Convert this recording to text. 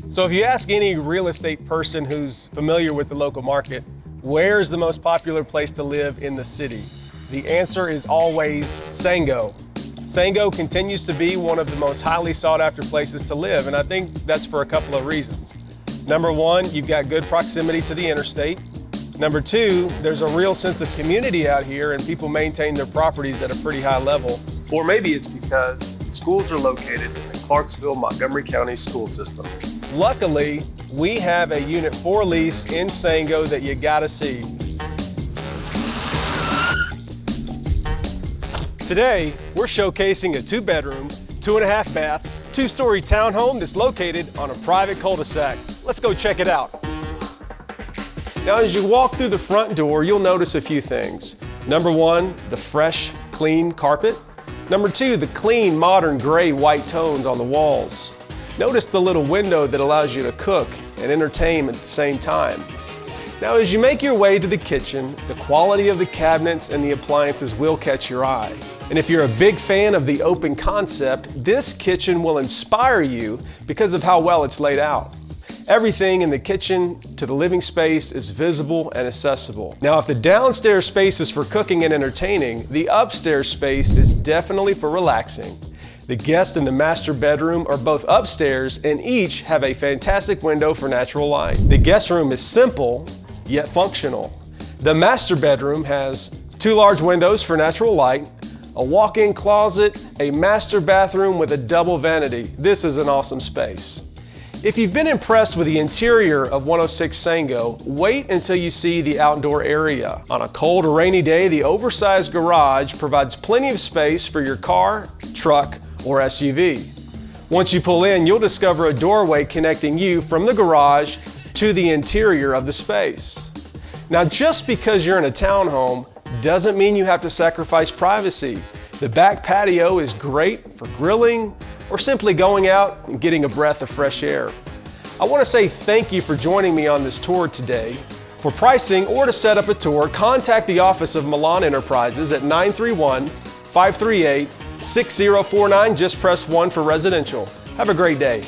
So if you ask any real estate person who's familiar with the local market, where's the most popular place to live in the city? The answer is always Sango. Sango continues to be one of the most highly sought after places to live, and I think that's for a couple of reasons. Number one, you've got good proximity to the interstate. Number two, there's a real sense of community out here and people maintain their properties at a pretty high level. Or maybe it's because schools are located in the Clarksville, Montgomery County school system. Luckily, we have a unit for lease in Sango that you gotta see. Today, we're showcasing a 2-bedroom, 2.5 bath, 2-story townhome that's located on a private cul-de-sac. Let's go check it out. Now, as you walk through the front door, you'll notice a few things. Number one, the fresh, clean carpet. Number two, the clean, modern gray-white tones on the walls. Notice the little window that allows you to cook and entertain at the same time. Now, as you make your way to the kitchen, the quality of the cabinets and the appliances will catch your eye. And if you're a big fan of the open concept, this kitchen will inspire you because of how well it's laid out. Everything in the kitchen to the living space is visible and accessible. Now, if the downstairs space is for cooking and entertaining, the upstairs space is definitely for relaxing. The guest and the master bedroom are both upstairs and each have a fantastic window for natural light. The guest room is simple, yet functional. The master bedroom has 2 large windows for natural light, a walk-in closet, a master bathroom with a double vanity. This is an awesome space. If you've been impressed with the interior of 106 Sango, wait until you see the outdoor area. On a cold or rainy day, the oversized garage provides plenty of space for your car, truck, or SUV. Once you pull in, you'll discover a doorway connecting you from the garage to the interior of the space. Now, just because you're in a townhome doesn't mean you have to sacrifice privacy. The back patio is great for grilling or simply going out and getting a breath of fresh air. I want to say thank you for joining me on this tour today. For pricing or to set up a tour, contact the office of Millan Enterprises at 931-538-6049. Just press 1 for residential. Have a great day.